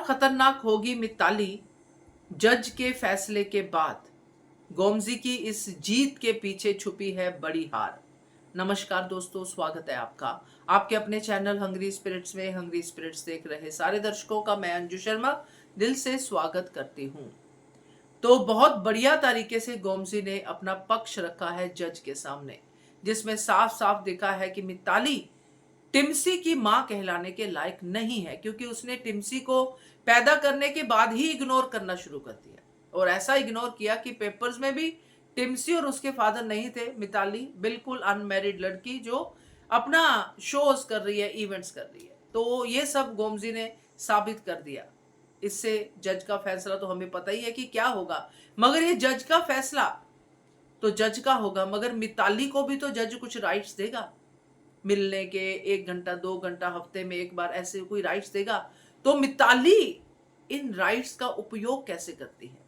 खतरनाक होगी मिताली जज के फैसले के बाद। गोमजी की इस जीत के पीछे छुपी है बड़ी हार। नमस्कार दोस्तों, स्वागत है आपका आपके अपने चैनल हंग्री स्पिरिट्स में। हंग्री स्पिरिट्स देख रहे सारे दर्शकों का मैं अंजू शर्मा दिल से स्वागत करती हूँ। तो बहुत बढ़िया तरीके से गोमजी ने अपना पक्ष रखा है जज के सामने, जिसमें साफ साफ दिखा है कि मिताली टिम्सी की मां कहलाने के लायक नहीं है, क्योंकि उसने टिम्सी को पैदा करने के बाद ही इग्नोर करना शुरू कर दिया। और ऐसा इग्नोर किया कि पेपर्स में भी टिम्सी और उसके फादर नहीं थे। मिताली बिल्कुल अनमैरिड लड़की जो अपना शोज कर रही है, इवेंट्स कर रही है। तो ये सब गोमजी ने साबित कर दिया। इससे जज का फैसला तो हमें पता ही है कि क्या होगा, मगर ये जज का फैसला तो जज का होगा, मगर मिताली को भी तो जज कुछ राइट्स देगा। मिलने के 1 घंटा 2 घंटा हफ्ते में एक बार ऐसे कोई राइट्स देगा। तो मिताली इन राइट्स का उपयोग कैसे करती है?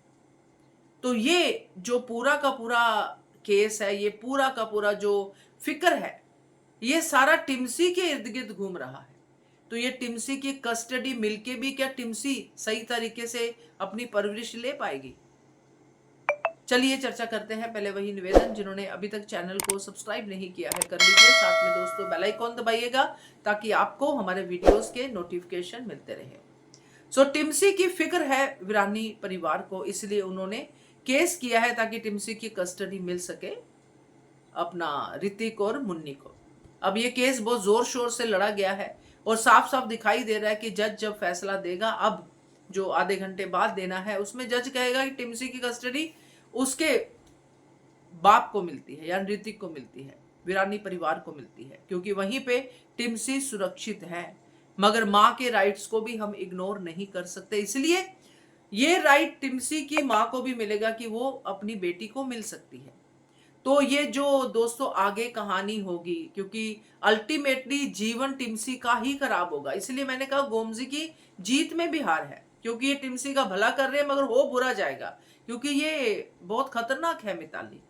तो ये जो पूरा का पूरा केस है, ये पूरा का पूरा जो फिक्र है, ये सारा टिम्सी के इर्द गिर्द घूम रहा है। तो ये टिम्सी की कस्टडी मिलके भी क्या टिम्सी सही तरीके से अपनी परवरिश ले पाएगी? चलिए चर्चा करते हैं। पहले वही निवेदन, जिन्होंने अभी तक चैनल को सब्सक्राइब नहीं किया है कर लीजिए। साथ में दोस्तों बेल आइकॉन दबाइएगा ताकि आपको हमारे वीडियोस के नोटिफिकेशन मिलते रहे। सो टिम्सी की फिक्र है विरानी परिवार को, इसलिए उन्होंने केस किया है ताकि टिम्सी की कस्टडी मिल सके अपना ऋतिक और मुन्नी को। अब ये केस बहुत जोर शोर से लड़ा गया है और साफ साफ दिखाई दे रहा है कि जज जब फैसला देगा, अब जो आधे घंटे बाद देना है, उसमें जज कहेगा कि टिम्सी की कस्टडी उसके बाप को मिलती है या ऋतिक को मिलती है, विरानी परिवार को मिलती है, क्योंकि वहीं पे टिम्सी सुरक्षित है। मगर मां के राइट्स को भी हम इग्नोर नहीं कर सकते, इसलिए ये राइट टिम्सी की मां को भी मिलेगा कि वो अपनी बेटी को मिल सकती है। तो ये जो दोस्तों आगे कहानी होगी, क्योंकि अल्टीमेटली जीवन टिम्सी का ही खराब होगा। इसलिए मैंने कहा गोमजी की जीत में भी हार है, क्योंकि ये टिम्सी का भला कर रहे हैं मगर हो बुरा जाएगा, क्योंकि ये बहुत खतरनाक है मिताली।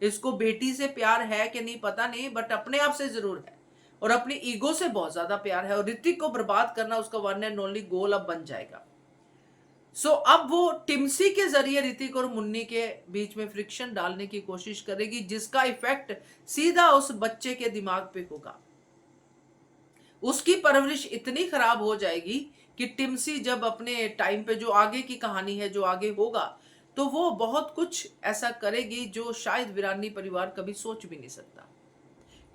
इसको बेटी से प्यार है कि नहीं पता नहीं, बट अपने आप से जरूर है और अपनी ईगो से बहुत ज्यादा प्यार है। और ऋतिक को बर्बाद करना उसका वन एंड ओनली गोल अब बन जाएगा। अब वो टिम्सी के जरिए ऋतिक और मुन्नी के बीच में फ्रिक्शन डालने की कोशिश करेगी, जिसका इफेक्ट सीधा उस बच्चे के दिमाग पे होगा। उसकी परवरिश इतनी खराब हो जाएगी कि टिम्सी जब अपने टाइम पे, जो आगे की कहानी है, जो आगे होगा, तो वो बहुत कुछ ऐसा करेगी जो शायद विरानी परिवार कभी सोच भी नहीं सकता।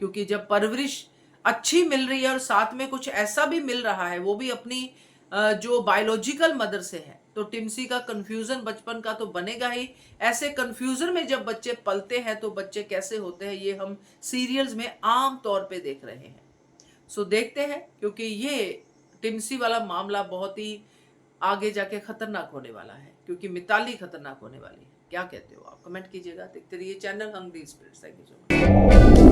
क्योंकि जब परवरिश अच्छी मिल रही है और साथ में कुछ ऐसा भी मिल रहा है, वो भी अपनी जो बायोलॉजिकल मदर से है, तो टिम्सी का कंफ्यूजन बचपन का तो बनेगा ही। ऐसे कंफ्यूजन में जब बच्चे पलते हैं तो बच्चे कैसे होते हैं, ये हम सीरियल्स में आम तौर पे देख रहे हैं। देखते हैं, क्योंकि ये टिम्सी वाला मामला बहुत ही आगे जाके खतरनाक होने वाला है, क्योंकि मिताली खतरनाक होने वाली है। क्या कहते हो आप? कमेंट कीजिएगा। देखते रहिए channel Hungry Spirits. Thank you so much.